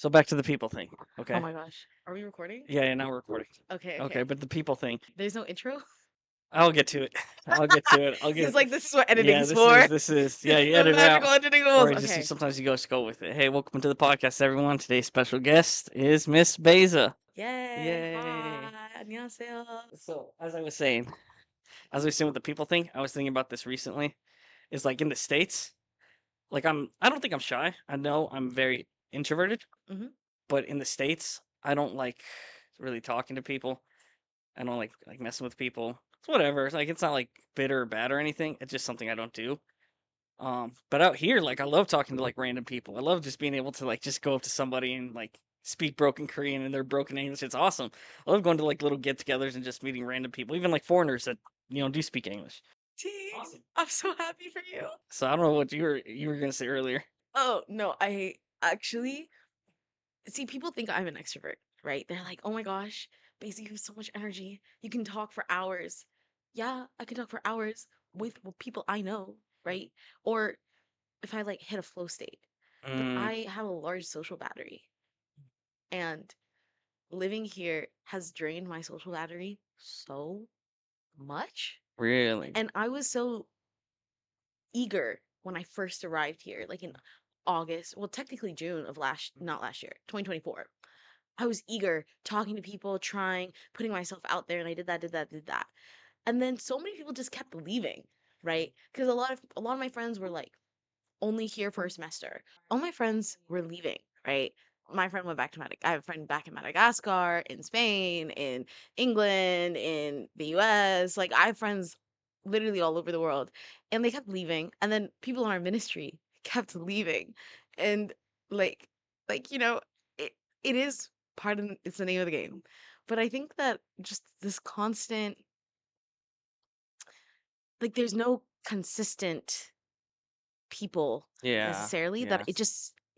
So back to the people thing. Oh Okay. my gosh. Are we recording? Yeah, now we're recording. Okay, Okay, okay. but the people thing. There's no intro? I'll get to it. I'll get to it. I'll He's get. like, this is what Yeah, editing's this for. is this is yeah. You The edit it magical out, editing rules. or just Okay. sometimes you just go with it. Hey, welcome to the podcast, everyone. Today's special guest is Miss Beza. Yay. Yay! Hi. 안녕하세요. So as I was saying with the people thing, I was thinking about this recently. Is like in the States, like I don't think I'm shy. I know I'm very introverted, hmm but in the States, I don't like really talking to people. I don't like messing with people. It's whatever. It's like it's not like bitter or bad or anything. It's just something I don't do. But out here, like I love talking to like random people. I love just being able to like just go up to somebody and like speak broken Korean and their broken English. It's awesome. I love going to like little get-togethers and just meeting random people, even like foreigners that do speak English. Tea. Awesome. I'm so happy for you. So I don't know what you were gonna say earlier. Oh, no, I actually see people think I'm an extrovert, right? They're like, oh my gosh, Basie, you have so much energy. You can talk for hours. Yeah, I can talk for hours with people I know, right? Or if I like hit a flow state. But Mm, I have a large social battery, and living here has drained my social battery so much. really? And I was so eager when I first arrived here, like in August, well, technically June of not last year, 2024. I was eager talking to people, trying, putting myself out there, and I did that, did that, did that. And then so many people just kept leaving, right? Because a lot of my friends were like only here for a semester. All my friends were leaving, right? My friend went back to I have a friend back in Madagascar, in Spain, in England, in the US. Like I have friends literally all over the world. And they kept leaving. And then people in our ministry kept leaving. And like like, it it is it's the name of the game. But I think that just this constant like there's no consistent people Yeah, necessarily that yeah.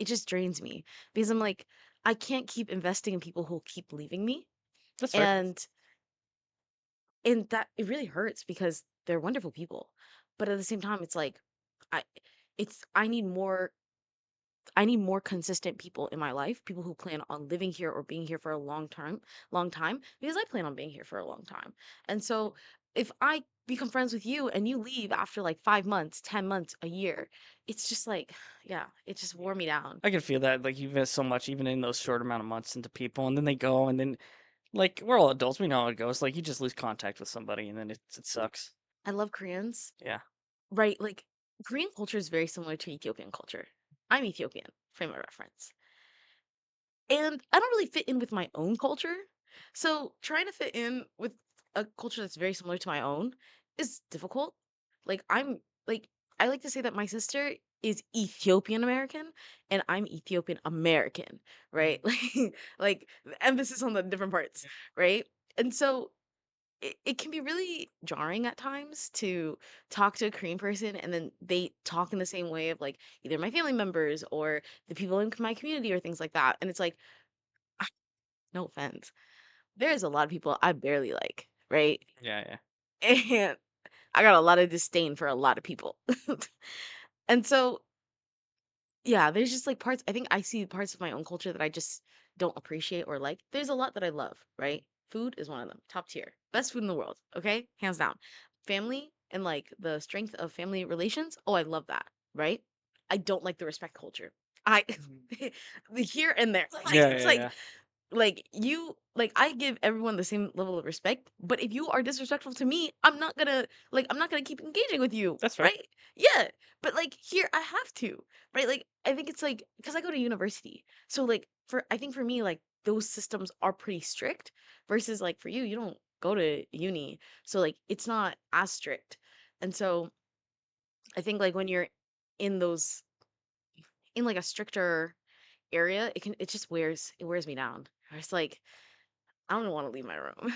it just drains me because I'm like I can't keep investing in people who'll keep leaving me That's fair. and and that it really hurts because they're wonderful people, but at the same time it's like I it's I need more consistent people in my life, people who plan on living here or being here for a long time, because I plan on being here for a long time. And so if I become friends with you and you leave after like 5 months, 10 months, a year, it's just like, yeah, it just wore me down. I can feel that. Like you invest so much, even in those short amount of months, into people, and then they go, and then like we're all adults, we know how it goes. Like you just lose contact with somebody, and then it sucks. I love Koreans, Yeah. right? Like Korean culture is very similar to Ethiopian culture. I'm Ethiopian, frame of reference. And I don't really fit in with my own culture. So trying to fit in with a culture that's very similar to my own is difficult. Like I like to say that my sister is Ethiopian American and I'm Ethiopian American, right? Like the emphasis on the different parts, right? And so it can be really jarring at times to talk to a Korean person and then they talk in the same way of like either my family members or the people in my community or things like that. And it's like no offense. There's a lot of people I barely like, right? Yeah, yeah. And I got a lot of disdain for a lot of people. And so, yeah, there's just like parts, I think I see parts of my own culture that I just don't appreciate or like. There's a lot that I love, right? Food is one of them, top tier. Best food in the world, okay? Hands down. Family and like the strength of family relations, oh, I love that, right? I don't like the respect culture. I the here and there. Like Yeah, it's yeah, yeah. like I give everyone the same level of respect, but if you are disrespectful to me, I'm not gonna keep engaging with you, That's fair. right? Yeah, but like here I have to, right? Like I think it's like because I go to university, so like I think for me like those systems are pretty strict versus like for you don't go to uni, so like it's not as strict, and so I think like when you're in those in like a stricter area, it wears me down. It's like I don't want to leave my room.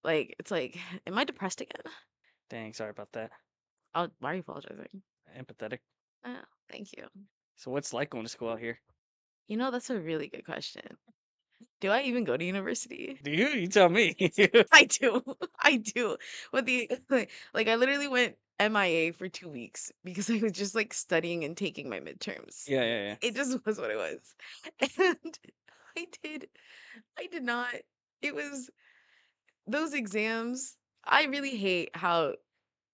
Like, it's like, am I depressed again? Dang, sorry about that. Oh, why are you apologizing? Empathetic. Oh, thank you. So what's it like going to school out here? That's a really good question. Do I even go to university? Do you? You tell me. I do. I do. With the like I literally went MIA for 2 weeks because I was just like studying and taking my midterms. Yeah, yeah, yeah. It just was what it was. And did not. It was those exams. I really hate how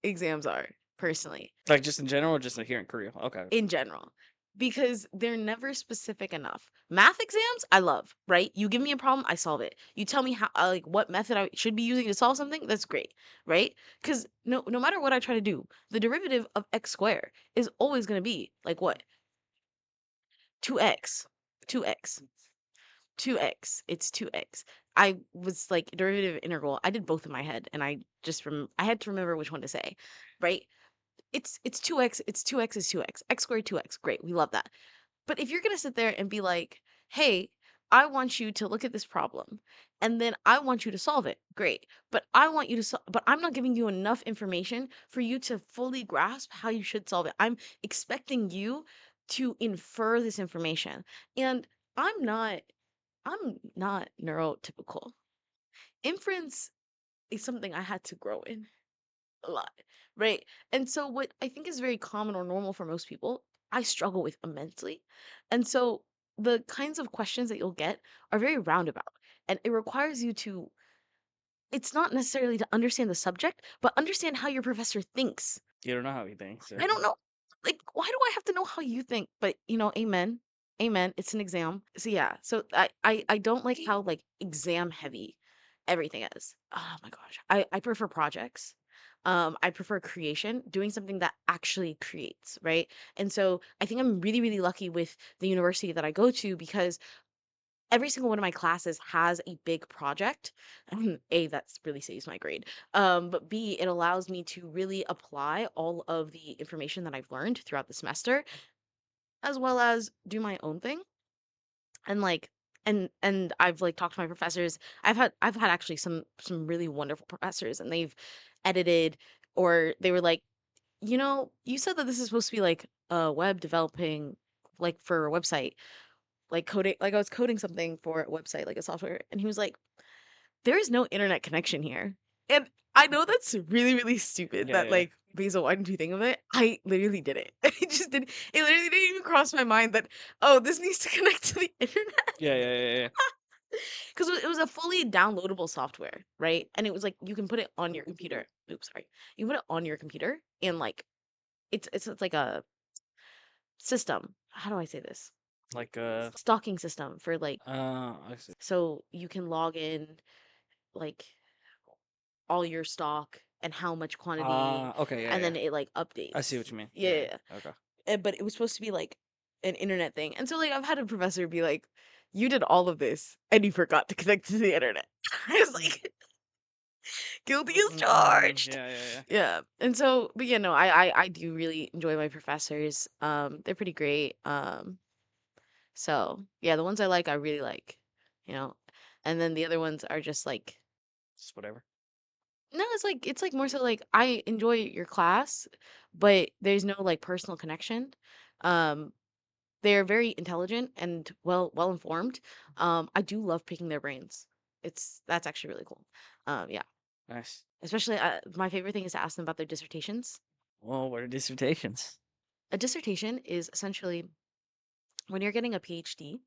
exams are, personally, Like just in general, or just like here in Korea. Okay. in general, because they're never specific enough. Math exams, I love, right? You give me a problem, I solve it. You tell me how, like, what method I should be using to solve something, that's great, right? Because no matter what I try to do, the derivative of x squared is always going to be like what? 2x. 2x. 2x. It's 2x. I was like derivative integral. I did both in my head and I had to remember which one to say, right? It's 2x, it's 2x is 2x. X squared 2x. Great. We love that. But if you're going to sit there and be like, "Hey, I want you to look at this problem and then I want you to solve it." Great. But but I'm not giving you enough information for you to fully grasp how you should solve it. I'm expecting you to infer this information. And I'm not I'm not neurotypical. Inference is something I had to grow in a lot, right? And so, what I think is very common or normal for most people, I struggle with immensely. And so, the kinds of questions that you'll get are very roundabout, and it requires you to, it's not necessarily to understand the subject, but understand how your professor thinks. You don't know how he thinks. I don't know. Like, why do I have to know how you think? But amen. Amen. It's an exam. So yeah. So I don't like how like exam heavy everything is. Oh my gosh. I prefer projects. I prefer creation, doing something that actually creates, right? And so I think I'm really, really lucky with the university that I go to because every single one of my classes has a big project. A, that's really saves my grade. But B, it allows me to really apply all of the information that I've learned throughout the semester, as well as do my own thing. And like and I've like talked to my professors. I've had actually some really wonderful professors and they've edited or they were like, you said that this is supposed to be like web developing like for a website like coding like I was coding something for a website, like a software, and he was like, "There is no internet connection here." And I know that's really, really stupid Yeah, that yeah, like Basil, why didn't you think of it? I literally did it. It just did it literally didn't even cross my mind that, oh, this needs to connect to the internet. yeah, yeah, yeah, yeah. Because it was a fully downloadable software, right? And it was like you can put it on your computer. Oops, sorry. You can put it on your computer and like it's like a system. How do I say this? Like Stocking system for like I see. so you can log in like all your stock and how much quantity Okay, yeah, and yeah. then it like I see updates. what you mean. Yeah, Yeah, yeah, yeah. Okay. yeah. But it was supposed to be like an internet thing. And so like I've had a professor be like, "You did all of this and you forgot to connect to the internet." I was like, guilty as charged. Yeah, yeah, yeah. Yeah. And so but yeah, no, I do really enjoy my professors. They're pretty great. So yeah, the ones I like I really like, you know. And then the other ones are just like Just whatever. no, it's like more so like I enjoy your class, but there's no like personal connection. Um, they're very intelligent and well informed. I do love picking their brains. That's actually really cool. Yeah, Nice. especially my favorite thing is to ask them about their dissertations. Well, what are dissertations? A dissertation is essentially when you're getting a PhD,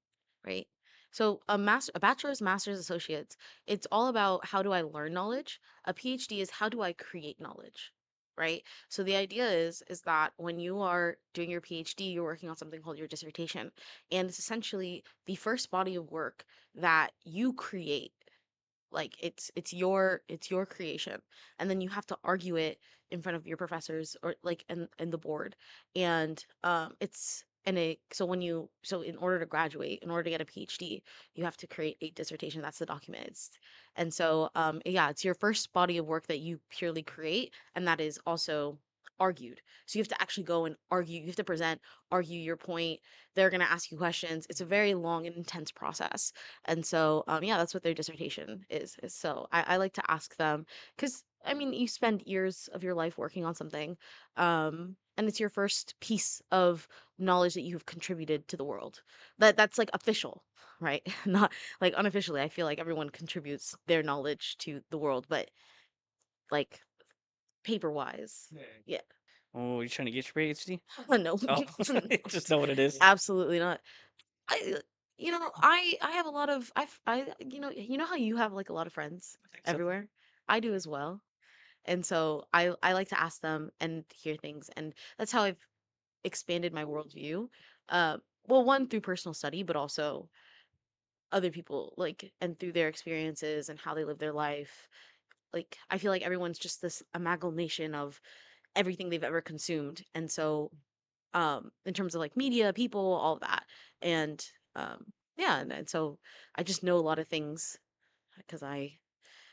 right? So a bachelor's, master's, associates, it's all about how do I learn knowledge. A PhD is how do I create knowledge, right? So the idea is that when you are doing your PhD, you're working on something called your dissertation, and it's essentially the first body of work that you create like it's your creation and then you have to argue it in front of your professors or like and the board and it's and it so when you so in order to graduate in order to get a PhD you have to create a dissertation. That's the document. And so yeah, it's your first body of work that you purely create and that is also argued. So you have to actually go and argue, you have to present, argue your point. They're going to ask you questions. It's a very long and intense process. And so, yeah, that's what their dissertation is. So I like to ask them because I mean, you spend years of your life working on something, and it's your first piece of knowledge that you've contributed to the world. That's like official, right? Not like unofficially. I feel like everyone contributes their knowledge to the world, but like paper wise, yeah. Oh, you trying to get your PhD? No, Oh, just know what it is. absolutely not. I have a lot of how you have like a lot of friends I think so. everywhere. I do as well. And so I like to ask them and hear things, and that's how I've expanded my worldview. Well, one through personal study, but also other people like and through their experiences and how they live their life. Like I feel like everyone's just this amalgamation of everything they've ever consumed. And so in terms of like media, people, all of that. And yeah, and so I just know a lot of things because I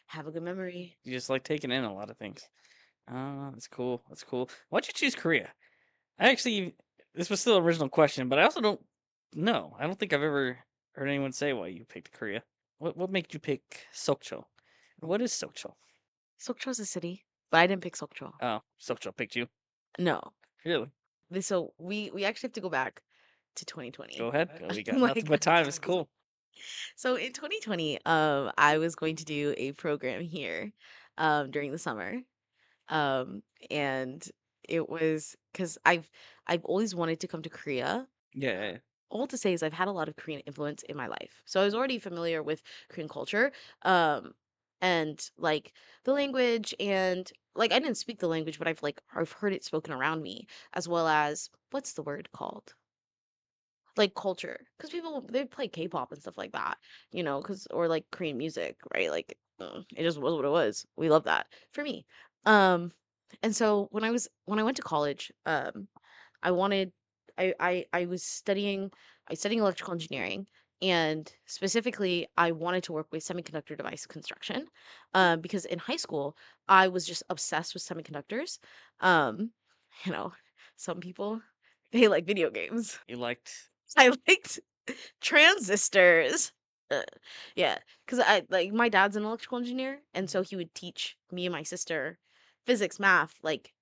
have a good memory. You just like taking in a lot of things. That's cool. That's cool. Why'd you choose Korea? I actually, this was still an original question, but I also don't know. I don't think I've ever heard anyone say why you picked Korea. What made you pick Sokcho? What is Sokcho? Sokcho's a city, but I didn't pick Sokcho. Oh, Sokcho picked you. No. Really? So we actually have to go back to 2020. Go ahead. We got nothing Like but time. It's cool. so in 2020, I was going to do a program here during the summer. Um and it was because I've always wanted to come to Korea. Yeah, yeah, yeah. All to say is I've had a lot of Korean influence in my life. So I was already familiar with Korean culture, um, and like the language, and like I didn't speak the language, but I've heard it spoken around me, as well as what's the word called? Like culture, because people they play K-pop and stuff like that, because or like Korean music, right? Like it just was what it was. We love that for me. Um, and so when I went to college, I wanted I was studying electrical engineering, and specifically I wanted to work with semiconductor device construction because in high school I was just obsessed with semiconductors. Um you know, some people they like video games. You liked. I liked transistors. Uh, yeah, because I like my dad's an electrical engineer, and so he would teach me and my sister physics, math, like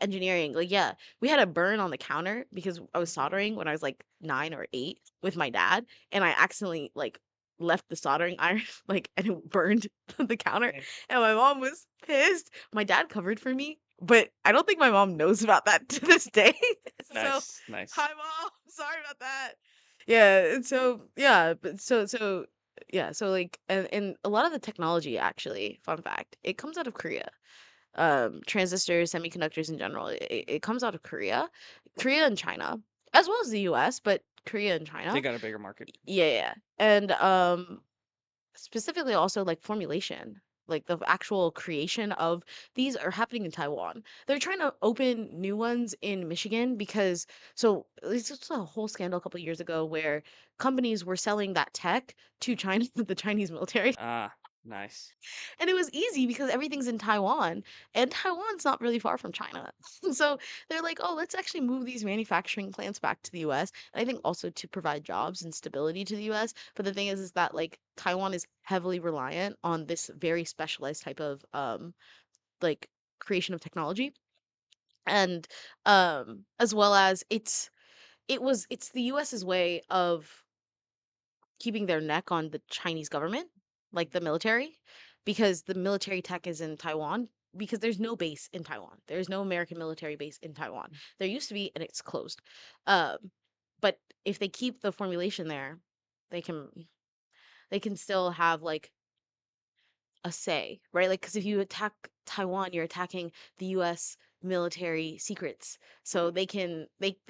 engineering. Like yeah, we had a burn on the counter because I was soldering when I was like 9 or 8 with my dad, and I accidentally like left the soldering iron like and it burned the counter, Okay. and my mom was pissed. My dad covered for me, but I don't think my mom knows about that to this day. So Nice, nice. hi mom, sorry about that. Yeah, and so yeah, but so yeah, so like and a lot of the technology actually, fun fact, it comes out of Korea. Transistors, semiconductors in general, it comes out of Korea, Korea and China, as well as the US, but Korea and They China. got a bigger market. Yeah, yeah. And specifically also like formulation, like the actual creation of these are happening in Taiwan. They're trying to open new ones in Michigan because this was a whole scandal a couple of years ago where companies were selling that tech to China, the Chinese military. Ah, nice. And it was easy because everything's in Taiwan, and Taiwan's not really far from China. So they're like, oh, let's actually move these manufacturing plants back to the US. And I think also to provide jobs and stability to the US. But the thing is that like Taiwan is heavily reliant on this very specialized type of like creation of technology. And as well as it's the US's way of keeping their neck on the Chinese government, like the military, because the military tech is in Taiwan. Because there's no base in Taiwan. There's no American military base in Taiwan. There used to be, and it's closed. Um, but if they keep the formulation there, they can they can still have like a say, right? Like, because if you attack Taiwan, you're attacking the U.S. military secrets, so they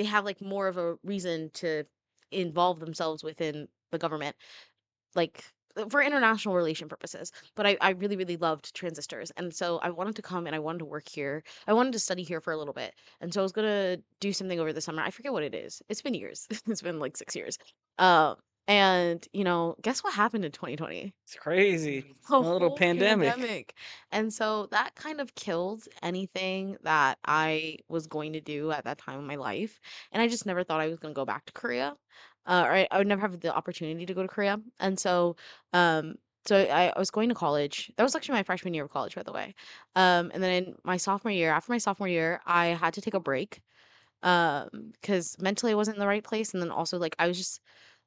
have like more of a reason to involve themselves within the government like for international relation purposes. But I really, really loved transistors. And so I wanted to come and I wanted to work here. I wanted to study here for a little bit. And so I was gonna do something over the summer. I forget what it is. It's been years. It's been like 6 years. Uh, and guess what happened in 2020? It's crazy. A A little whole pandemic. pandemic. And so that kind of killed anything that I was going to do at that time in my life. And I just never thought I was going to go back to Korea. Or I would never have the opportunity to go to Korea. And um, so I was going to college. That was actually my freshman year of college, by the way. And then in my sophomore year, after my sophomore year, I had to take a break because mentally I wasn't in the right place, and then also like I was just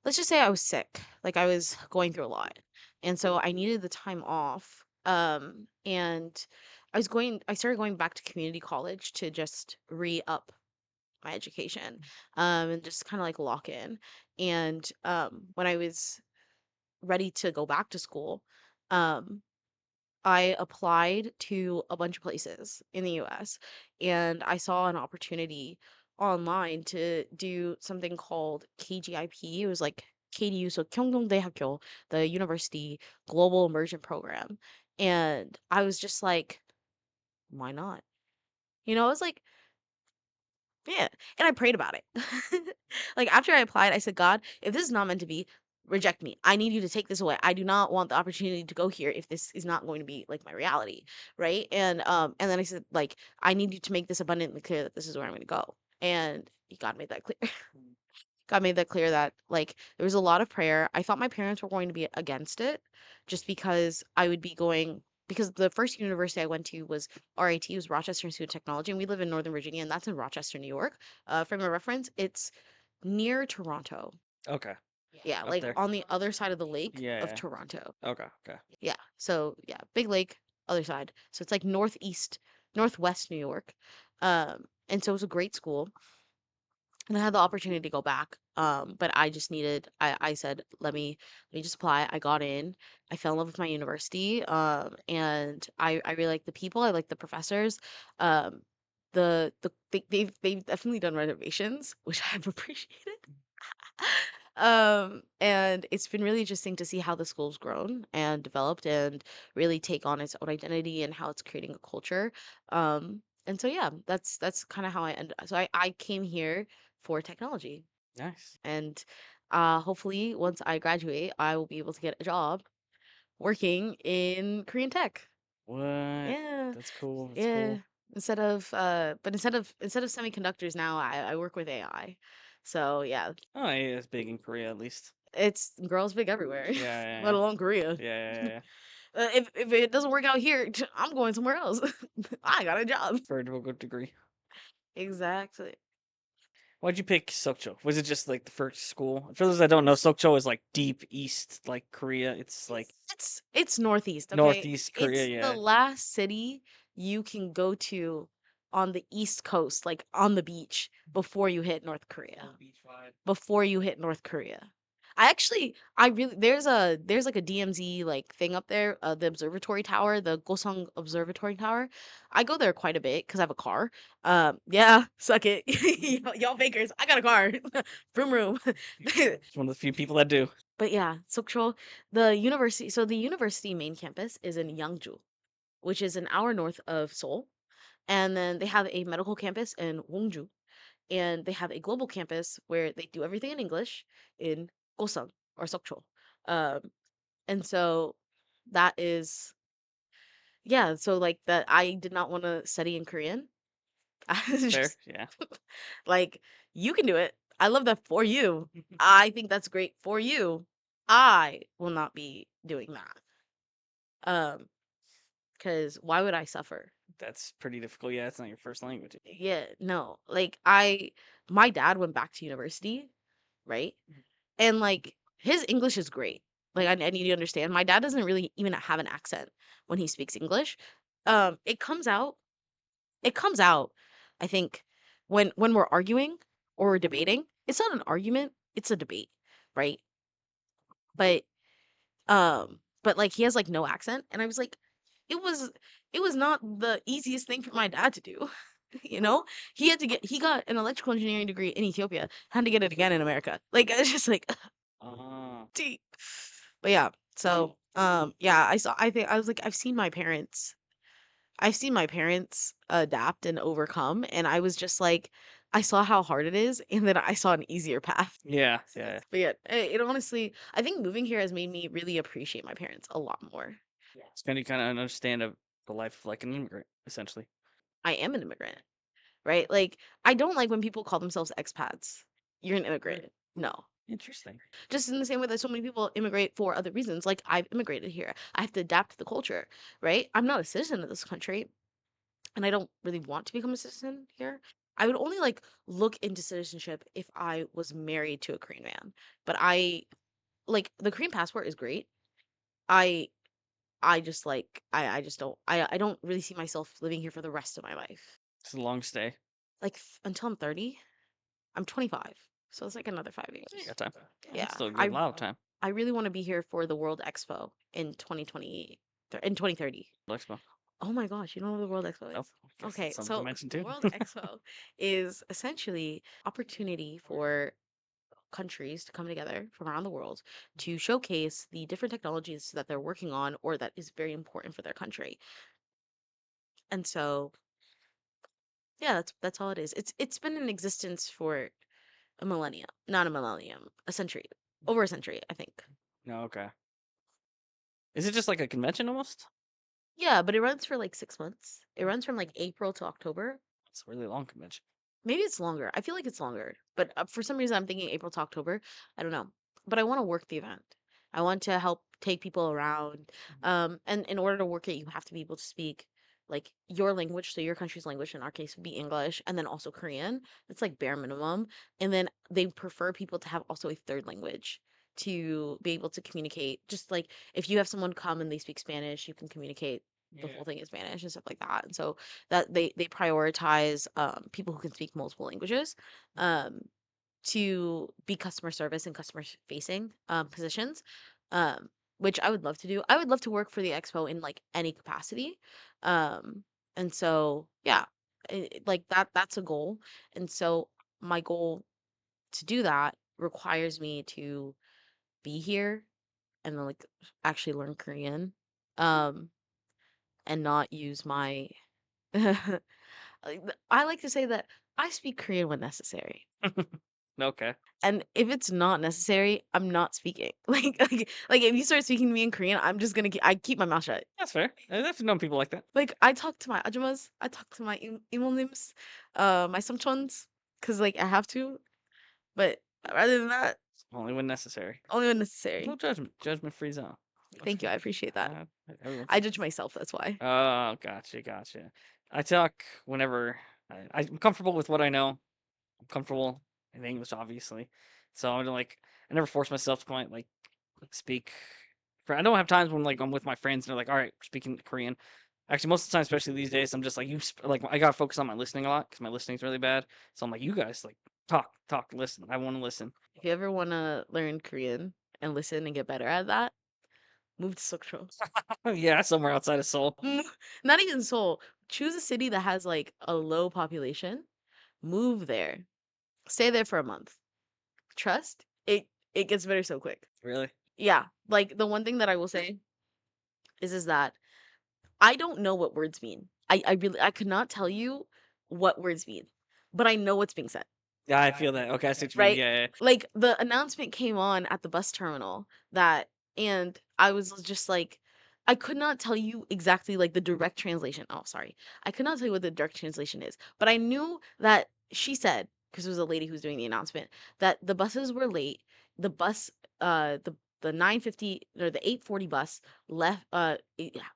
let's just say I was sick, like I was going through a lot, and so I needed the time off. And I started going back to community college to just re-up my education, and just kind of like lock in. And when I was ready to go back to school, um, I applied to a bunch of places in the US, and I saw an opportunity online to do something called KGIP. It was like KDU, so Kyungdongdaehakyo, the University Global Immersion Program. And I was just like, why not? I was like, yeah. And I prayed about it. Like after I applied, I said, God, if this is not meant to be, reject me. I need you to take this away. I do not want the opportunity to go here if this is not going to be like my reality. Right. And then I said, like, I need you to make this abundantly clear that this is where I'm gonna go. And God made that clear. God made that clear that like there was a lot of prayer. I thought my parents were going to be against it just because I would be going because the first university I went to was RIT, was Rochester Institute of Technology, and we live in Northern Virginia, and that's in Rochester, New York. From a reference, it's near Toronto. Okay. Yeah, Up like there. on the other side of the lake of Yeah. Toronto. Yeah. Okay. Okay. Yeah. So yeah, big lake, other side. So it's like northeast, northwest New York. And so it was a great school, and I had the opportunity to go back. But I just needed. I said, let me just apply. I got in. I fell in love with my university. And I really like the people. I like the professors. Um, they've definitely done renovations, which I've appreciated. And it's been really interesting to see how the school's grown and developed and really take on its own identity and how it's creating a culture. And so yeah, that's kind of how I ended. So I came here for technology, Nice. and hopefully once I graduate, I will be able to get a job working in Korean tech. What? Yeah, That's cool. That's yeah. cool. Instead of semiconductors now, I work with AI. So yeah, Oh, yeah, it's big in Korea at least. it's girls big everywhere, Yeah, let yeah, alone Korea. yeah, yeah, yeah, yeah. If it doesn't work out here, I'm going somewhere else. I got a job. For a good degree. Exactly. Why'd you pick Sokcho? Was it just like the first school? For those that don't know, Sokcho is like deep east, like Korea. It's like It's northeast, okay? northeast Korea. It's the Yeah. last city you can go to on the East Coast, like on the beach, before you hit North Korea. Before you hit North Korea. I really there's like a DMZ like thing up there, the observatory tower, the Gosong Observatory Tower. I go there quite a bit because I have a car. Yeah, suck it. Y'all bakers, I got a car. Vroom vroom. It's one of the few people that do. But yeah, Sokcho, the university main campus is in Yangju, which is an hour north of Seoul. And then they have a medical campus in Wonju, and they have a global campus where they do everything in English in Gosan or Sokcho. Um, and so that is, yeah, so like that I did not want to study in Korean. I was Fair. just Yeah. like, you can do it. I love that for you. I think that's great for you. I will not be doing that. Because why would I suffer? That's pretty difficult. Yeah, it's not your first language. Yeah, no. Like my dad went back to university, right? And like his English is great. Like I need you to understand, my dad doesn't really even have an accent when he speaks English. It comes out. It comes out. I think when we're arguing or we're debating, it's not an argument. It's a debate, right? But like he has like no accent, and I was like, it was it was not the easiest thing for my dad to do. You know, he got an electrical engineering degree in Ethiopia, had to get it again in America. Like it's just like Ah. deep. But yeah, so yeah, I think I was like, I've seen my parents adapt and overcome, and I was just like, I saw how hard it is, and then I saw an easier path. Yeah. Yeah. But yeah, it honestly, I think moving here has made me really appreciate my parents a lot more. It's kind of understand the life of like an immigrant, essentially. I am an immigrant, right? Like, I don't like when people call themselves expats. You're an immigrant. No. Interesting. Just in the same way that so many people immigrate for other reasons. Like, I've immigrated here. I have to adapt to the culture, right? I'm not a citizen of this country, and I don't really want to become a citizen here. I would only like look into citizenship if I was married to a Korean man. But I like the Korean passport is great. I I just like I just don't really see myself living here for the rest of my life. It's a long stay. Like until I'm 30. I'm 25, so it's like another five You years. got time. Yeah, Yeah, that's still a good lot of time. I really want to be here for the World Expo in 2020 in 2030. Expo. Oh my gosh, you don't know what the World Expo Nope. is? I guess Okay, that's something to so mention the too. World Expo is essentially opportunity for countries to come together from around the world to showcase the different technologies that they're working on or that is very important for their country. And so, yeah, that's all it is. It's been in existence for a millennium, not a millennium, a century, over a century, I think. No, okay. Is it just like a convention almost? Yeah, but it runs for like 6 months. It runs from like April to October. It's a really long convention. Maybe it's longer. I feel like it's longer, but for some reason I'm thinking April to October. I don't know. But I want to work the event. I want to help take people around. And in order to work it, you have to be able to speak like your language, so your country's language in our case would be English, and then also Korean. It's like bare minimum. And then they prefer people to have also a third language to be able to communicate. Just like if you have someone come and they speak Spanish, you can communicate the Yeah. whole thing in Spanish and stuff like that. And so that they prioritize people who can speak multiple languages um, to be customer service and customer facing positions, um, which I would love to do. I would love to work for the expo in like any capacity, um, and so yeah, like that's a goal. And so my goal to do that requires me to be here and then like actually learn Korean, um, and not use my I like to say that I speak Korean when necessary. Okay. And if it's not necessary, I'm not speaking. Like if you start speaking to me in Korean, I'm just gonna I keep my mouth shut. That's fair. I've known people like that. Like I talk to my ajumas, I talk to my imonims, my samchons, because like I have to. But rather than that, Only when necessary. only when No necessary. judgment. Judgment free zone. That's Thank you, good. I appreciate that. Uh, everyone's. I judge myself, that's why. Oh, gotcha, gotcha. I talk whenever I'm comfortable with what I know. I'm comfortable in English, obviously. So I'm like, I never force myself to like speak. I don't have times when like I'm with my friends and they're like, all right, we're speaking Korean. Actually, most of the time, especially these days, I'm just like, like I gotta focus on my listening a lot because my listening's really bad. So I'm like, you guys like talk, listen. I want to listen. If you ever wanna learn Korean and listen and get better at that, move to Sokcho. Yeah, somewhere outside of Seoul. Not even Seoul. Choose a city that has like a low population. Move there. Stay there for a month. Trust it gets better so quick. Really? Yeah, like the one thing that I will say is that I don't know what words mean. I really I could not tell you what words mean, but I know what's being said. Yeah, I feel that. Okay, I see what you mean. Right? Yeah, yeah. Like the announcement came on at the bus terminal that and I was just like I could not tell you exactly like the direct translation. Oh, sorry. I could not tell you what the direct translation is, but I knew that she said because it was a lady who was doing the announcement that the buses were late. The bus the 9:50 or the 8:40 bus left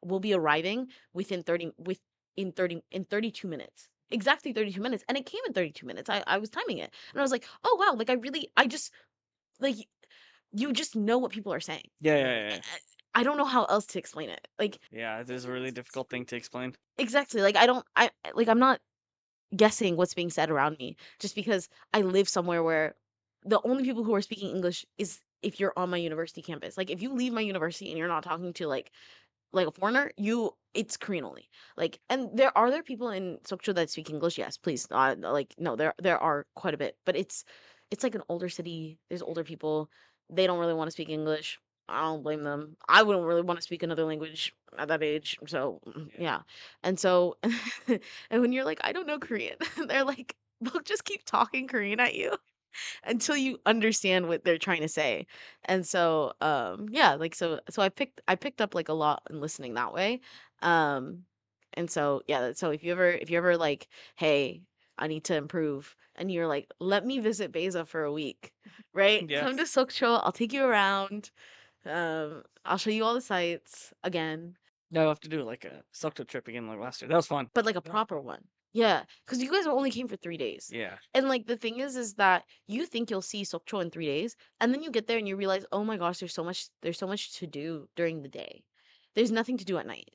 will be arriving within 30 with in 32 minutes. Exactly 32 minutes and it came in 32 minutes. I was timing it. And I was like, "Oh wow, like I just like you just know what people are saying." Yeah, yeah, yeah, yeah. I don't know how else to explain it. Like Yeah, it is a really difficult thing to explain. exactly. Like I don't like I'm not guessing what's being said around me just because I live somewhere where the only people who are speaking English is if you're on my university campus. Like if you leave my university and you're not talking to like a foreigner, you it's Korean only. Like, and there people in Sokcho that speak English. Yes, please. Like no, there are quite a bit, but it's like an older city. There's older people. They don't really want to speak English. I don't blame them. I wouldn't really want to speak another language at that age. So Yeah. yeah, and so and when you're like, I don't know Korean, they're like, they'll just keep talking Korean at you until you understand what they're trying to say. And so yeah, like so I picked up like a lot in listening that way. Um and so yeah, so if you ever like, hey, I need to improve and you're like, let me visit Beza for a week, right? Yeah. Come to Sokcho, I'll take you around. I'll show you all the sites again. No, I have to do like a Sokto trip again like last year. That was fun. But like a proper one. Yeah, because you guys only came for 3 days. Yeah. And like the thing is that you think you'll see Sokcho in 3 days, and then you get there and you realize, oh my gosh, there's so much to do during the day. There's nothing to do at night.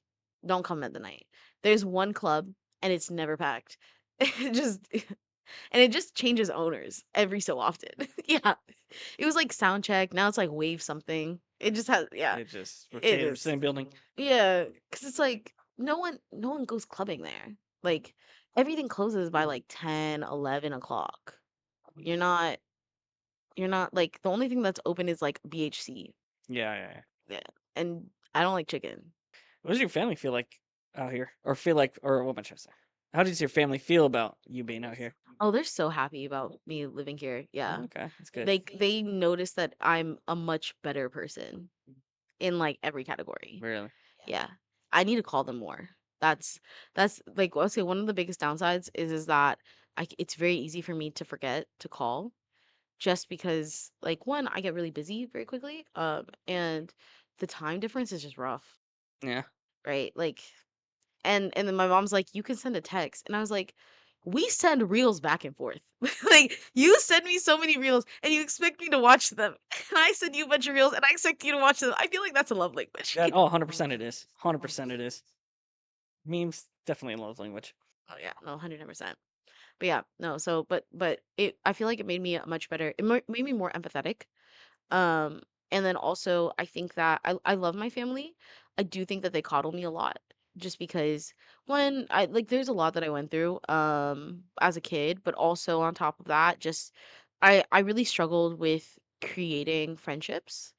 Don't come at the night. There's one club and it's never packed. Just And it just changes owners every so often. Yeah. It was like sound check. Now it's like wave something. It just has, yeah, It just it rotated, is. same building. Yeah. Cause it's like no one goes clubbing there. Like everything closes by like 10, 11 o'clock. You're not, you're not like the only thing that's open is like BHC. Yeah, yeah, yeah. Yeah. And I don't like chicken. What does your family feel like out here, or feel like, or what am I trying to say? How does your family feel about you being out here? Oh, they're so happy about me living here. Oh, Yeah. okay, that's good. Like they notice that I'm a much better person in like every category. Really? Yeah. I need to call them more. That's like I'll say one of the biggest downsides is that it's very easy for me to forget to call just because like one, I get really busy very quickly. And the time difference is just rough, Yeah. right? Like and then my mom's like, "You can send a text." And I was like, "We send reels back and forth. Like, you send me so many reels and you expect me to watch them. And I send you a bunch of reels and I expect you to watch them." I feel like that's a love language. That 100% it is. 100% it is. Memes definitely a love language. Oh yeah, no, 100%. But yeah, no, so but it I feel like it made me a much better made me more empathetic. Um, and then also I think that I love my family. I do think that they coddle me a lot just because one, I like there's a lot that I went through as a kid, but also on top of that, just I really struggled with creating friendships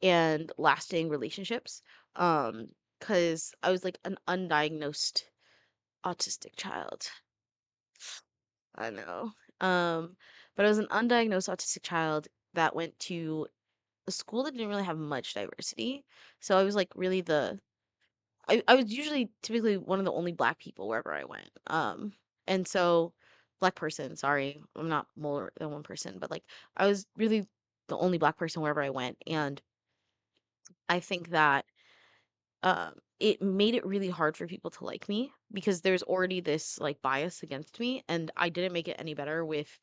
and lasting relationships. Because I was like an undiagnosed autistic child. I know. But I was an undiagnosed autistic child that went to a school that didn't really have much diversity. So I was like really I was usually typically one of the only black people wherever I went. And so black person, sorry, I'm not more than one person, but like I was really the only black person wherever I went. And I think that it made it really hard for people to like me because there's already this like bias against me, and I didn't make it any better with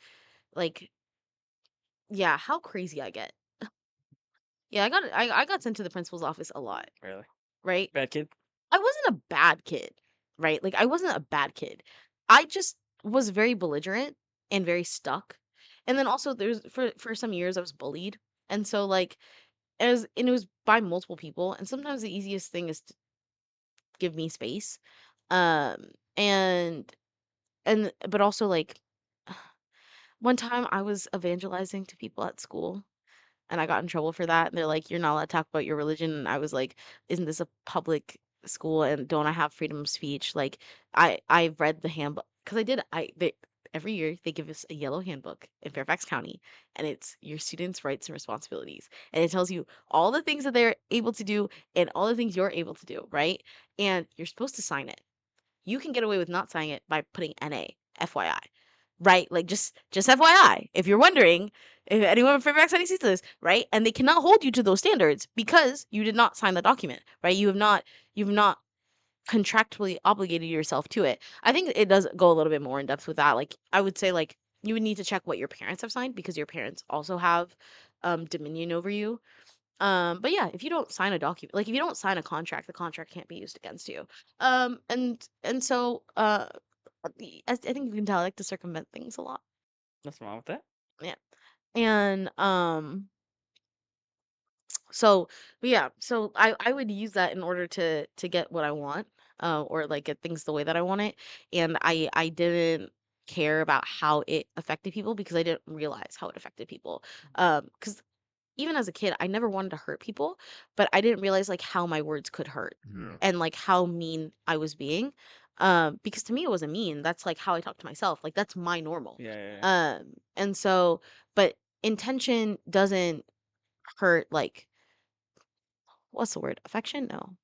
like, yeah, how crazy I get. Yeah, I got sent to the principal's office a lot, Really? right? Bad kid? I wasn't a bad kid, right? Like I wasn't a bad kid. I just was very belligerent and very stuck. And then also there's for some years I was bullied. And so like it was by multiple people, and sometimes the easiest thing is to give me space. Um and but also like one time I was evangelizing to people at school and I got in trouble for that. And they're like, "You're not allowed to talk about your religion." And I was like, "Isn't this a public school and don't I have freedom of speech?" Like, I've read the handbook because I did. Every year they give us a yellow handbook in Fairfax County, and it's your students' rights and responsibilities, and it tells you all the things that they're able to do and all the things you're able to do, right? And you're supposed to sign it. You can get away with not signing it by putting NA, FYI. Right? Like just FYI, if you're wondering, if anyone from Fairfax County sees this, right? And they cannot hold you to those standards because you did not sign the document, right? You've not contractually obligated yourself to it. I think it does go a little bit more in depth with that. Like I would say like you would need to check what your parents have signed because your parents also have dominion over you. But yeah, if you don't sign a document, like if you don't sign a contract, the contract can't be used against you. And so I think you can tell I like to circumvent things a lot. Nothing wrong with that. Yeah. And so but yeah, so I would use that in order to get what I want, or like get things the way that I want it. And I didn't care about how it affected people because I didn't realize how it affected people. Because even as a kid, I never wanted to hurt people, but I didn't realize like how my words could hurt. Yeah. And like how mean I was being. Because to me it wasn't mean. That's like how I talk to myself. Like that's my normal. Yeah, yeah, yeah. And so but intention doesn't hurt like what's the word? Affection? No.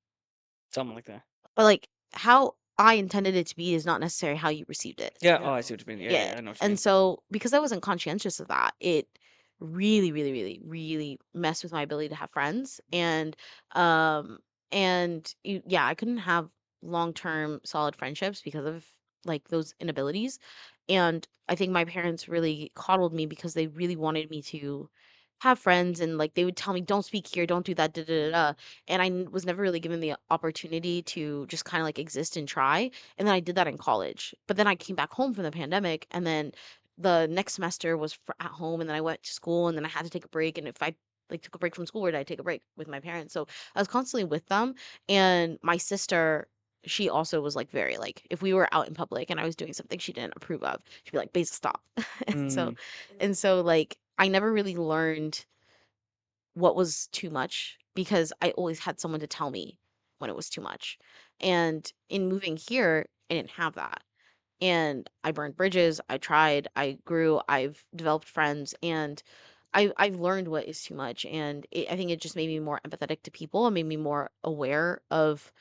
Something like that. But like how I intended it to be is not necessarily how you received it. Yeah. Oh, I see what you mean. Yeah, Yeah. yeah. I know what you And mean. so because I wasn't conscientious of that, it really, really, really, really messed with my ability to have friends. Um yeah, I couldn't have long-term solid friendships because of like those inabilities. And I think my parents really coddled me because they really wanted me to have friends, and like they would tell me don't speak here, don't do that, da da da da. And was never really given the opportunity to just kind of like exist and try. And then I did that in college. But then I came back home from the pandemic, and then the next semester was at home, and then I went to school, and then I had to take a break. And if I like took a break from school, or did I take a break with my parents? So I was constantly with them. And my sister, she also was like very like if we were out in public and I was doing something she didn't approve of, she'd be like, Beza, stop. So Mm, and so like I never really learned what was too much because I always had someone to tell me when it was too much. And in moving here, I didn't have that. And I burned bridges, I tried, I grew, I've developed friends, and I've learned what is too much. And I think it just made me more empathetic to people and made me more aware of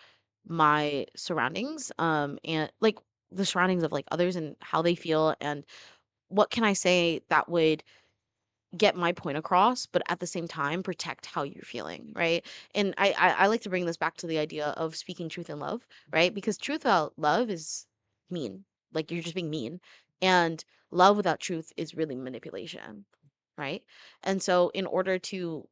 my surroundings, and like the surroundings of like others and how they feel, and what can I say that would get my point across, but at the same time protect how you're feeling, right? And I like to bring this back to the idea of speaking truth in love, right? Because truth without love is mean, like you're just being mean, and love without truth is really manipulation, right? And so in order to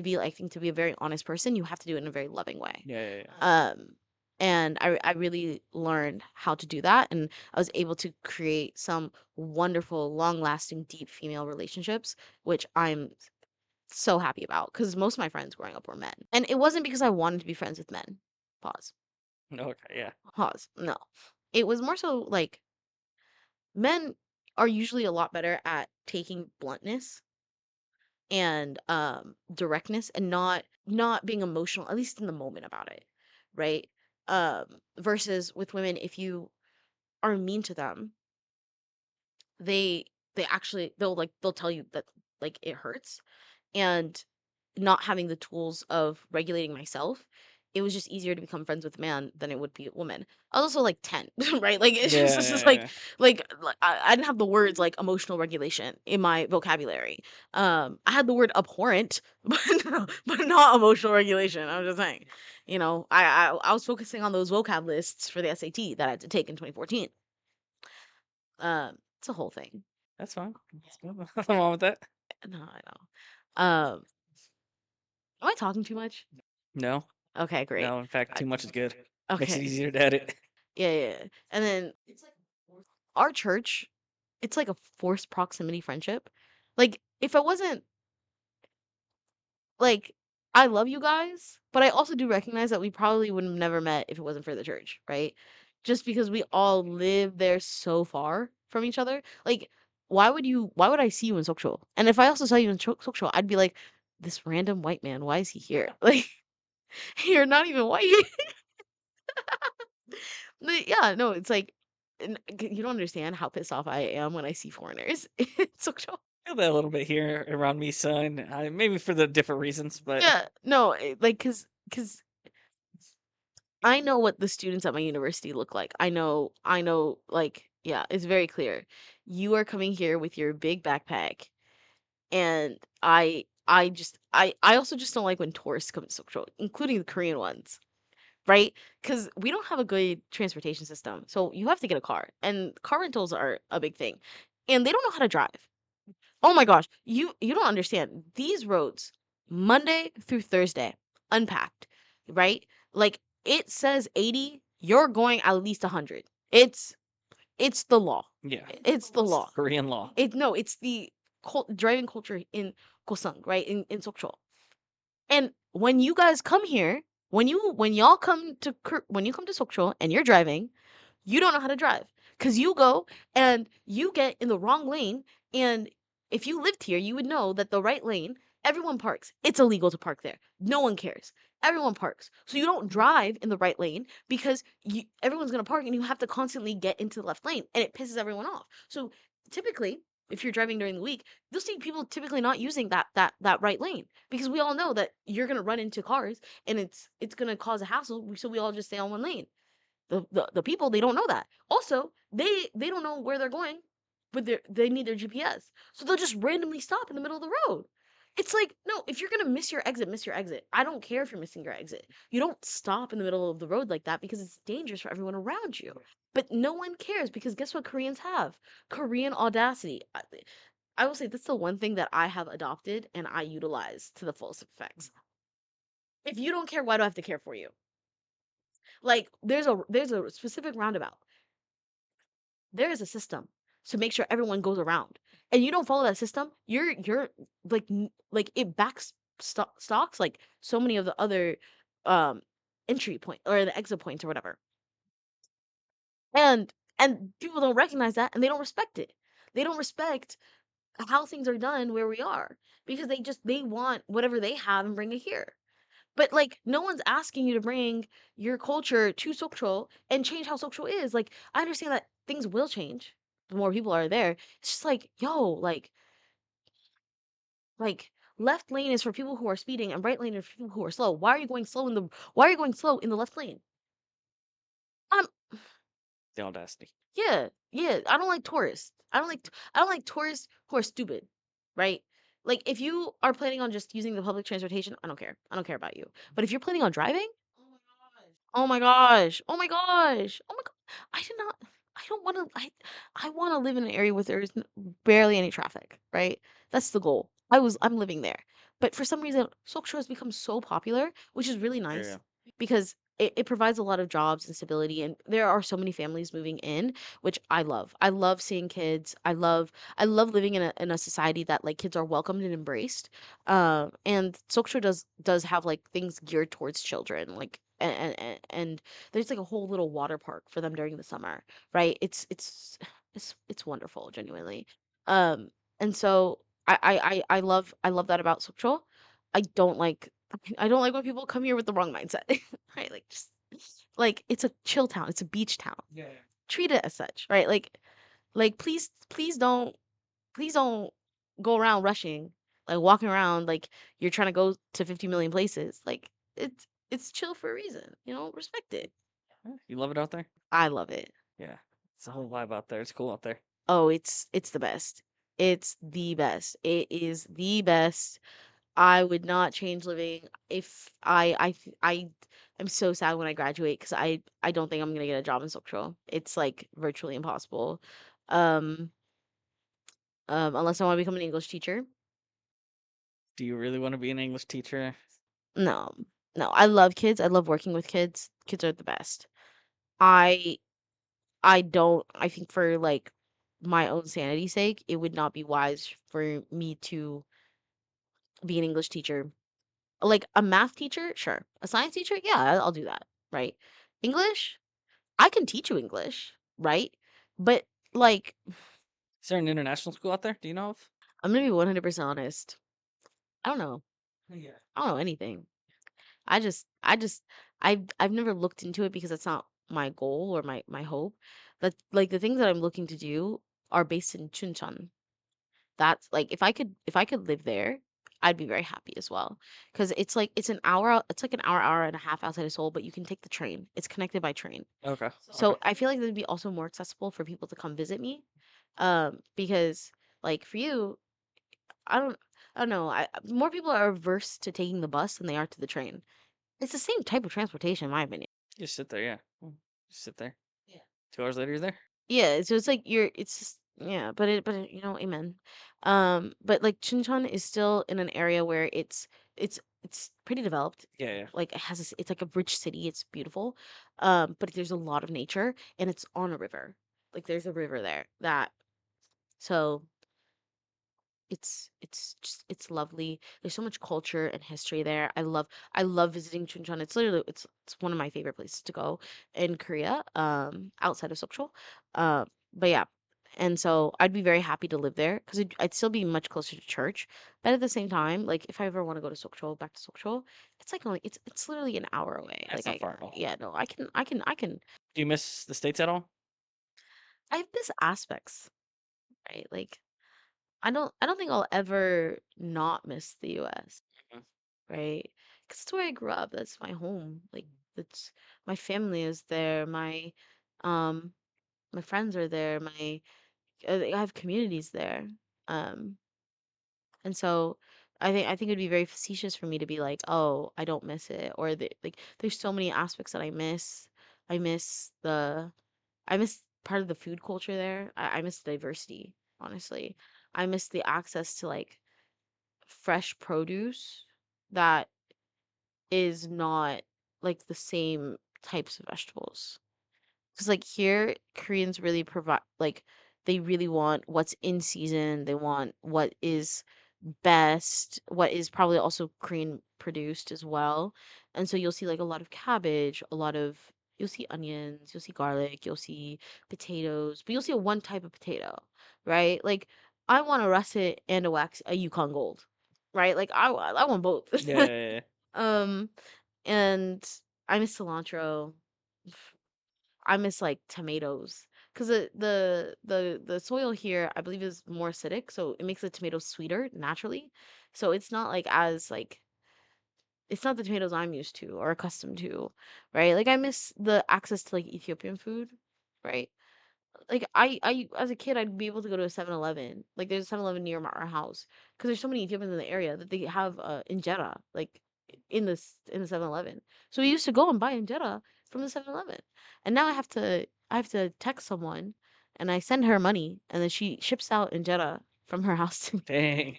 be, I think, to be a very honest person, you have to do it in a very loving way. yeah, yeah, yeah. Um, and I really learned how to do that, and I was able to create some wonderful, long-lasting, deep female relationships, which I'm so happy about because most of my friends growing up were men. And it wasn't because I wanted to be friends with men. Pause. Okay, yeah. Pause. No. It was more so like men are usually a lot better at taking bluntness and directness and not being emotional, at least in the moment, about it, right? Versus with women, if you are mean to them, they they actually they'll tell you that like it hurts. And not having the tools of regulating myself, it was just easier to become friends with a man than it would be a woman. I was also like 10, right? Like it's Yeah, just yeah, yeah. like I didn't have the words like emotional regulation in my vocabulary. I had the word abhorrent, but not emotional regulation. I'm just saying. I was focusing on those vocab lists for the SAT that I had to take in 2014. It's a whole thing. That's fine. That's good. Nothing wrong with that. No, I know. Am I talking too much? No, Okay, great. no. In fact, I, too much is good. Makes it okay. easier to edit. Yeah, yeah, yeah. And then our church, it's like a forced proximity friendship. Like, if I wasn't like, I love you guys, but I also do recognize that we probably would have never met if it wasn't for the church, right? Just because we all live there so far from each other. Like, why would I see you in Sokcho? And if I also saw you in Sokcho, I'd be like, this random white man, why is he here? Like, you're not even white. Yeah, no, it's like you don't understand how pissed off I am when I see foreigners in Sokcho. Feel that a little bit here around me, son. Maybe for the different reasons, but Yeah, no, like cause I know what the students at my university look like. I know, like, yeah, it's very clear. You are coming here with your big backpack, and I also just don't like when tourists come to Sokcho, including the Korean ones. Right? Because we don't have a good transportation system. So you have to get a car, and car rentals are a big thing. And they don't know how to drive. Oh my gosh, you don't understand. These roads, Monday through Thursday, unpacked, right? Like it says 80, you're going at least 100. It's the law. yeah, It's the law. Korean law. It's the driving culture in Gosung, right? In Sokcho. And when you guys come here, when you come to Sokcho and you're driving, you don't know how to drive because you go and you get in the wrong lane. And if you lived here, you would know that the right lane, everyone parks. It's illegal to park there. No one cares. Everyone parks. So you don't drive in the right lane because everyone's going to park and you have to constantly get into the left lane and it pisses everyone off. So typically, if you're driving during the week, you'll see people typically not using that right lane because we all know that you're going to run into cars and it's going to cause a hassle. So we all just stay on one lane. The people, they don't know that. Also, they don't know where they're going, but they need their GPS. So they'll just randomly stop in the middle of the road. It's like, no, if you're gonna miss your exit, miss your exit. I don't care if you're missing your exit. You don't stop in the middle of the road like that because it's dangerous for everyone around you. But no one cares because guess what Koreans have? Korean audacity. I will say that's the one thing that I have adopted and I utilize to the fullest effects. If you don't care, why do I have to care for you? Like there's a specific roundabout. There is a system. to make sure everyone goes around. And you don't follow that system, you're like like it backs stocks like so many of the other um entry point or the exit points or whatever. And people don't recognize that and they don't respect it. They don't respect how things are done where we are because they want whatever they have and bring it here. But like no one's asking you to bring your culture to Sokcho and change how Sokcho is. Like I understand that things will change the more people are there. It's just like, yo, like left lane is for people who are speeding and right lane is for people who are slow. Why are you going slow in the left lane? Um The audacity. yeah, yeah. I don't like tourists. I don't like tourists who are stupid, right? Like if you are planning on just using the public transportation, I don't care. I don't care about you. But if you're planning on driving, oh my gosh. Oh my gosh. Oh my god. I did not I don't want to I want to live in an area where there's barely any traffic, right? That's the goal. I'm living there. But for some reason, Sokcho has become so popular, which is really Yeah, yeah. nice because it provides a lot of jobs and stability and there are so many families moving in, which I love. I love seeing kids. I love living in a society that like kids are welcomed and embraced. And Sokcho does have like things geared towards children, like and there's like a whole little water park for them during the summer, right? It's wonderful, genuinely. Um, and so I love that about Sokcho. I don't like I don't like when people come here with the wrong mindset, right? Like just like it's a chill town, it's a beach town. Yeah, yeah. Treat it as such, right? Like please don't go around rushing, like walking around like you're trying to go to 50 million places. Like it's chill for a reason, you know, respect it. Yeah, you love it out there? I love it. Yeah. It's a whole vibe out there. It's cool out there. Oh, it's the best. It's the best. It is the best. I would not change living if I'm so sad when I graduate because I don't think I'm gonna get a job in Sokcho. It's like virtually impossible. Um unless I want to become an English teacher. Do you really want to be an English teacher? No. No, I love kids. I love working with kids. Kids are the best. I I don't I think for like my own sanity's sake, it would not be wise for me to be an English teacher. Like a math teacher, sure. A science teacher, yeah, I'll do that, right? English, I can teach you English, right? But like Is there an international school out there? Do you know of? I'm gonna be 100% honest. I don't know. Yeah. I don't know anything. I just I've never looked into it because that's not my goal or my hope. But like the things that I'm looking to do are based in Chuncheon. That's like if I could live there, I'd be very happy as well. Because it's like it's an hour it's like an hour and a half outside of Seoul, but you can take the train. It's connected by train. Okay. So I feel like that'd be also more accessible for people to come visit me. Because like for you, I don't I don't know. More people are averse to taking the bus than they are to the train. It's the same type of transportation, in my opinion. Just sit there, yeah. Just sit there. 2 hours later, you're there. Yeah, so it's like it's just yeah, but it, you know, amen. But like Chuncheon is still in an area where it's pretty developed. Yeah, yeah. Like it has this, it's like a rich city. It's beautiful. But there's a lot of nature and it's on a river. Like there's a river there that so it's just it's lovely. There's so much culture and history there. I love visiting Chuncheon. It's literally it's one of my favorite places to go in Korea, outside of Sokcho. But yeah. And so I'd be very happy to live there because I'd still be much closer to church. But at the same time, like if I ever want to go to Sokcho, back to Sokcho, it's like only it's literally an hour away. That's not far at all. Yeah, no, I can Do you miss the States at all? I have this aspects, right? Like I don't think I'll ever not miss the US. Mhm. Right? Because it's where I grew up. That's my home. Like that's my family is there. Um my friends are there. I have communities there. Um and so I think it'd be very facetious for me to be like, "Oh, I don't miss it." Or like there's so many aspects that I miss. I miss the I miss part of the food culture there. I miss the diversity, honestly. I miss the access to like fresh produce that is not like the same types of vegetables. Because like here, Koreans really provide like They really want what's in season. They want what is best, what is probably also Korean produced as well. And so you'll see like a lot of cabbage, a lot of you'll see onions, you'll see garlic, you'll see potatoes, but you'll see a one type of potato, right? Like I want a russet and a wax, a Yukon Gold, right? Like I want both. Yeah, yeah, yeah. um, and I miss cilantro. I miss like tomatoes because the soil here I believe is more acidic, so it makes the tomatoes sweeter naturally. So it's not like as like it's not the tomatoes I'm used to or accustomed to, right? Like I miss the access to like Ethiopian food, right? Like I as a kid I'd be able to go to a 7-Eleven. Like there's a 7-Eleven near our house because there's so many Ethiopians in the area that they have injera like in the 7-Eleven. So we used to go and buy injera from the 7-Eleven. And now I have to text someone and I send her money and then she ships out injera from her house to me. Dang.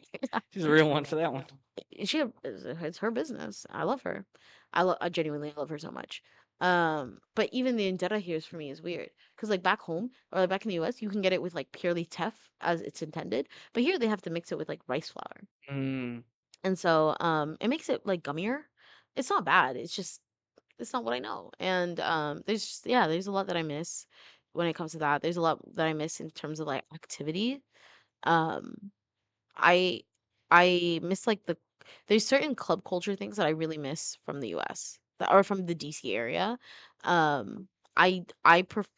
She's a real one for that one. It's her business. I love her. I genuinely love her so much. But even the injera here is for me is weird because like back home or like back in the US, you can get it with like purely teff as it's intended, but here they have to mix it with like rice flour, Mm, and so it makes it like gummier. It's not bad. It's just it's not what I know, and yeah, there's a lot that I miss when it comes to that. There's a lot that I miss in terms of like activity. Um, I I miss like there's certain club culture things that I really miss from the US that are from the DC area. Um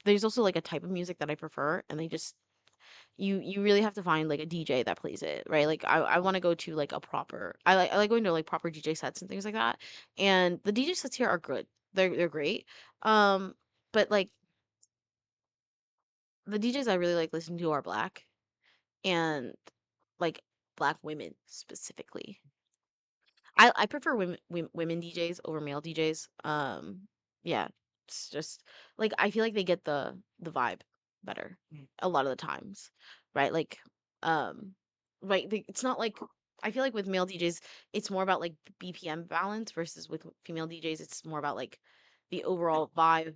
there's also like a type of music that I prefer and they just you really have to find like a DJ that plays it, right? Like I want to go to like a proper I like going to like proper DJ sets and things like that. And the DJ sets here are good. They're great. Um but like the DJs I really like listening to are black and like black women specifically. I prefer women DJs over male DJs. Yeah, it's just like I feel like they get the vibe better a lot of the times, right? Like, um, right? It's not like I feel like with male DJs, it's more about like BPM balance versus with female DJs, it's more about like the overall vibe.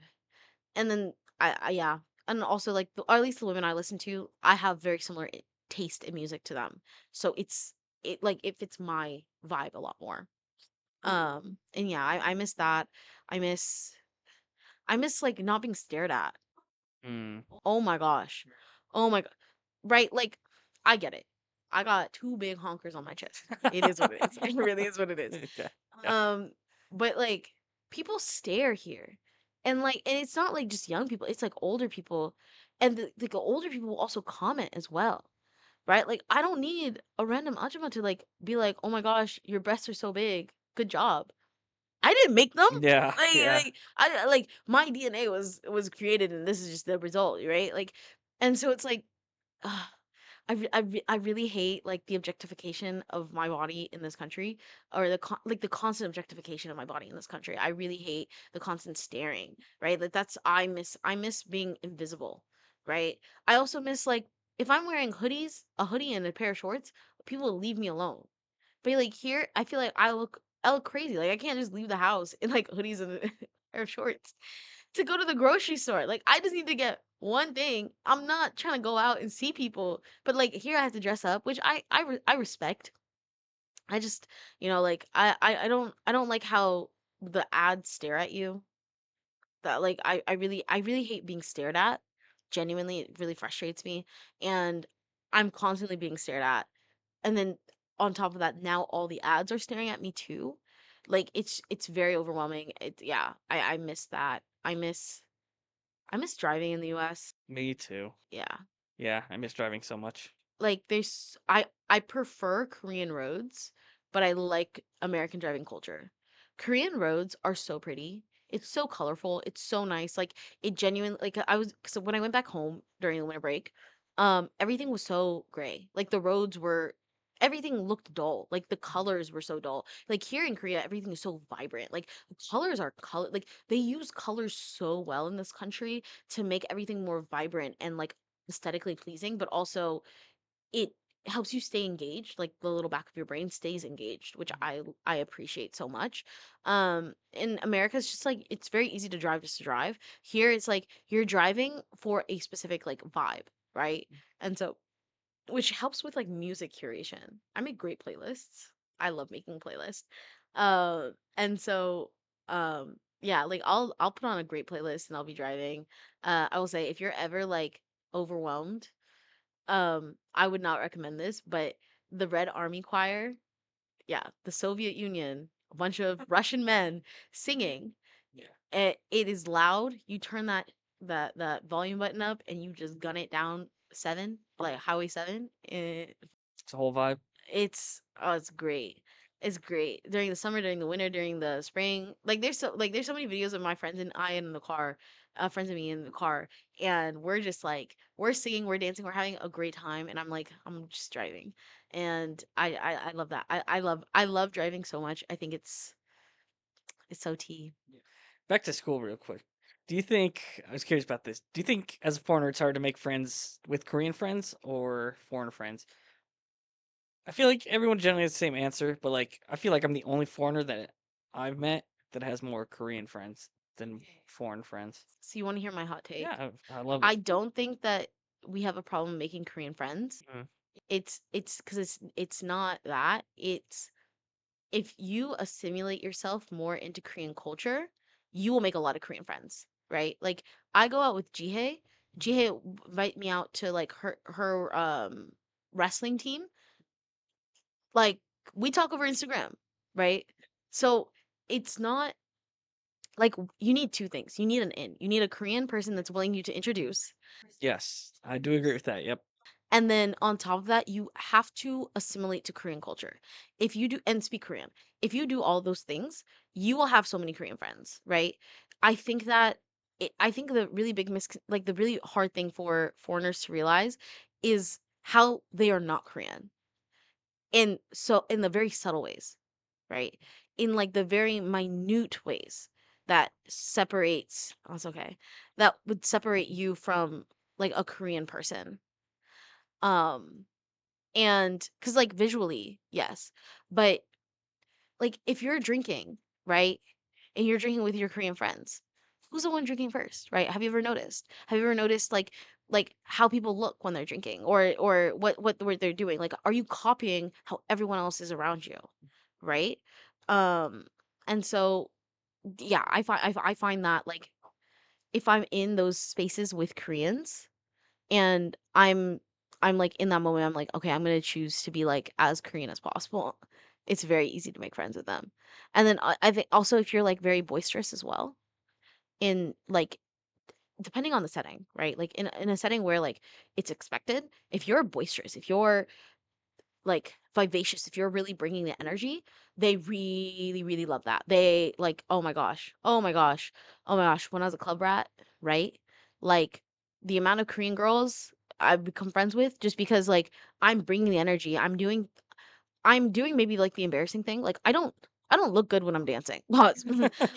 And then I yeah, and also like or at least the women I listen to, I have very similar taste in music to them, so it fits my vibe a lot more. And yeah, I miss that. I miss I miss like not being stared at. mm. Oh my gosh. Oh my god. Right, like I get it. I got two big honkers on my chest. It is what it is. It really is what it is. Yeah, yeah. Um, but like people stare here. And it's not like just young people, it's like older people. And the older people will also comment as well. Right? Like I don't need a random ajumma to like be like, "Oh my gosh, your breasts are so big. Good job." I didn't make them. Yeah, yeah. Like my DNA was created and this is just the result, right? Like and so it's like ugh, I really hate like the objectification of my body in this country or like the constant objectification of my body in this country. I really hate the constant staring, right? Like that's I miss being invisible, right? I also miss like if I'm wearing a hoodie and a pair of shorts, people will leave me alone. But like here, I feel like I look crazy. Like I can't just leave the house in like hoodies and a pair of shorts to go to the grocery store. Like I just need to get one thing. I'm not trying to go out and see people, but like here I have to dress up, which I respect. I just, like I don't like how the ads stare at you. That like I really hate being stared at. Genuinely, it really frustrates me and I'm constantly being stared at. And then on top of that, now all the ads are staring at me too. Like it's very overwhelming. Yeah, I miss that. I miss driving in the US. Me too. Yeah. Yeah, I miss driving so much. Like I prefer Korean roads, but I like American driving culture. Korean roads are so pretty. It's so colorful. It's so nice. Like it genuinely like I was so when I went back home during the winter break, everything was so gray. Like the roads were everything looked dull. Like the colors were so dull. Like here in Korea, everything is so vibrant. Like the colors are color like they use colors so well in this country to make everything more vibrant and like aesthetically pleasing, but also it helps you stay engaged, like the little back of your brain stays engaged, which I appreciate so much. In America it's just like it's very easy to drive just to drive. Here it's like you're driving for a specific like vibe, right? And so which helps with like music curation. I make great playlists. I love making playlists. And so yeah, like I'll put on a great playlist and I'll be driving. I will say if you're ever like overwhelmed, I would not recommend this, but the Red Army Choir, yeah, the Soviet Union, a bunch of Russian men singing. Yeah. It is loud. You turn that volume button up and you just gun it down 7, like Highway 7. It's a whole vibe. It's great. It's great during the summer, during the winter, during the spring. There's so many videos of my friends and I in the car, friends of me in the car, and we're just like we're singing, we're dancing, we're having a great time, and I'm like I'm just driving, and I love that. I love driving so much. I think it's so tea. Yeah. Back to school real quick. Do you think I was curious about this? Do you think as a foreigner it's hard to make friends with Korean friends or foreign friends? I feel like everyone generally has the same answer, but like I feel like I'm the only foreigner that I've met that has more Korean friends than foreign friends. So you want to hear my hot take? Yeah, I love it. I don't think that we have a problem making Korean friends. Mhm. It's because it's not that. It's if you assimilate yourself more into Korean culture, you will make a lot of Korean friends, right? Like I go out with Jihei. Jihei invite me out to like her wrestling team. Like we talk over Instagram, right? So it's not like you need two things. You need an in. You need a Korean person that's willing you to introduce. Yes, I do agree with that. Yep. And then on top of that, you have to assimilate to Korean culture. If you do and speak Korean, if you do all those things, you will have so many Korean friends, right? I think that I think the really like the really hard thing for foreigners to realize is how they are not Korean. In the very subtle ways, right? In like the very minute ways that separates, oh, it's okay, that would separate you from like a Korean person. Um and because like visually, yes, but like if you're drinking, right, and you're drinking with your Korean friends, who's the one drinking first, right? Have you ever noticed? Have you ever noticed like how people look when they're drinking, or what they're doing? Like, are you copying how everyone else is around you, right? Um, and so yeah, I find that like if I'm in those spaces with Koreans and I'm like in that moment I'm like, okay, I'm gonna choose to be like as Korean as possible. It's very easy to make friends with them. And then I think also if you're like very boisterous as well, in like depending on the setting, right? Like in a setting where like it's expected, if you're boisterous, if you're like vivacious, if you're really bringing the energy, they really really love that. They like, oh my gosh, oh my gosh, oh my gosh, when I was a club rat, right? Like the amount of Korean girls I've become friends with just because like I'm bringing the energy. I'm doing maybe like the embarrassing thing. Like I don't look good when I'm dancing. Pause.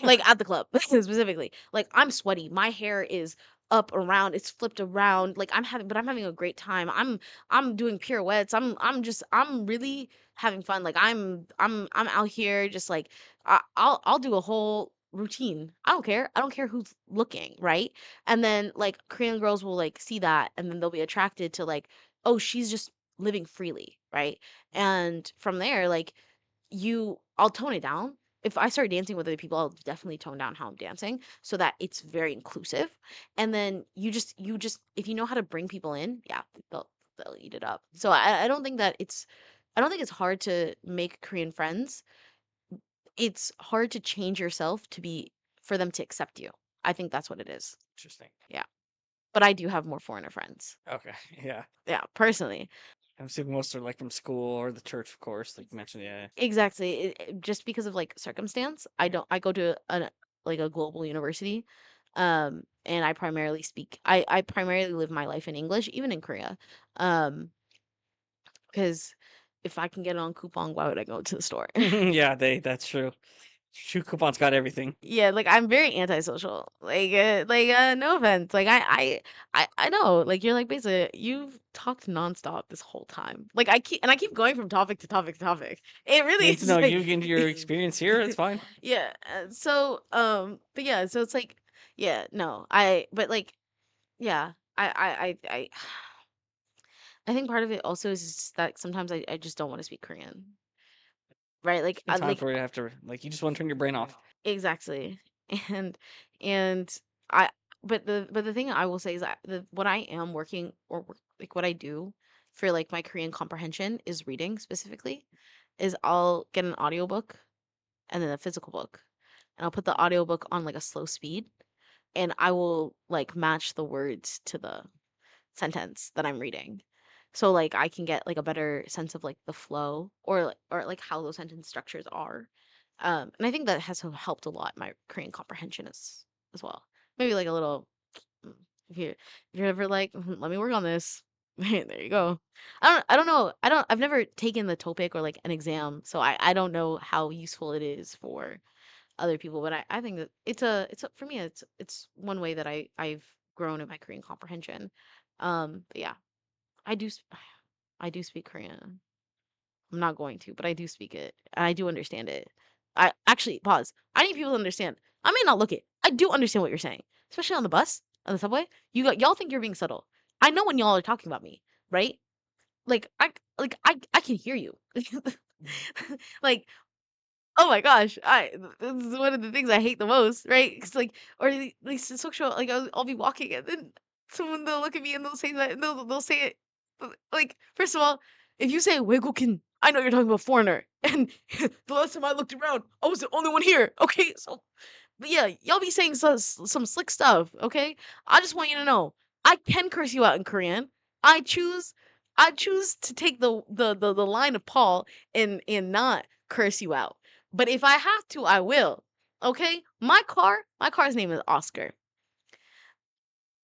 Like at the club specifically. Like I'm sweaty. My hair is up around, it's flipped around. Like I'm having a great time. I'm doing pirouettes. I'm really having fun. Like I'm out here just like I'll do a whole routine. I don't care. I don't care who's looking, right? And then like Korean girls will like see that and then they'll be attracted to like, oh, she's just living freely, right? And from there, like I'll tone it down. If I start dancing with other people, I'll definitely tone down how I'm dancing so that it's very inclusive. And then you just if you know how to bring people in, yeah, they'll they'll eat it up. So I don't think that I don't think it's hard to make Korean friends. It's hard to change yourself to be for them to accept you. I think that's what it is. Interesting. Yeah. But I do have more foreigner friends. Okay. Yeah. Yeah, personally. I'm assuming most are like from school or the church, of course, like you mentioned. Yeah. Exactly. Just because of like circumstance, I go to like a global university, and I primarily live my life in English, even in Korea, um, because if I can get it on coupon, why would I go to the store? Yeah, that's true. Shoe coupons got everything. Yeah, like I'm very antisocial. No offense. Like I know. Like you're like basically you've talked nonstop this whole time. Like I keep going from topic to topic to topic. It really Getting to is know like you, getting to your experience here, it's fine. yeah. But yeah, so it's like yeah, no. But like yeah, I I think part of it also is just that sometimes I just don't want to speak Korean, right? Like I Sometimes like where you have to like you just want to turn your brain off. exactly. And and I but the thing I will say is that what I am working like what I do for like my Korean comprehension is reading specifically is I'll get an audiobook and then a physical book. And I'll put the audiobook on like a slow speed and I will like match the words to the sentence that I'm reading. So like I can get like a better sense of like the flow or like how those sentence structures are. And I think that has helped a lot my Korean comprehension as well. Maybe like a little mm, if you're ever like let me work on this. There you go. I don't know. I've never taken the TOPIK or like an exam, so I don't know how useful it is for other people, but I think that for me it's one way that I've grown in my Korean comprehension. But yeah, I do I do speak Korean. I'm not going to, but I do speak it. And I do understand it. I actually pause. I need people to understand. I may not look it. I do understand what you're saying, especially on the bus, on the subway. Y'all think you're being subtle. I know when y'all are talking about me, right? I can hear you. Like oh my gosh, this is one of the things I hate the most, right? It's like, or like social, like I'll be walking and then someone they'll look at me and they'll say that and they'll say it like first of all, if you say 외국인, I know you're talking about foreigner, and the last time I looked around, I was the only one here. Okay, so but yeah, y'all be saying some slick stuff, okay? I just want you to know, I can curse you out in Korean. I choose I choose to take the line of Paul and not curse you out. But if I have to, I will. Okay? My car's name is Oscar.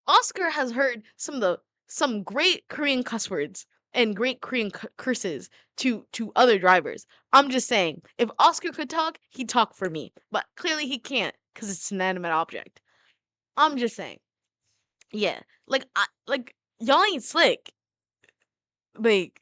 Oscar has heard some great Korean cuss words and great Korean curses to other drivers. I'm just saying, if Oscar could talk, he'd talk for me. But clearly he can't because it's an inanimate object. I'm just saying. Yeah. Like y'all ain't slick. Like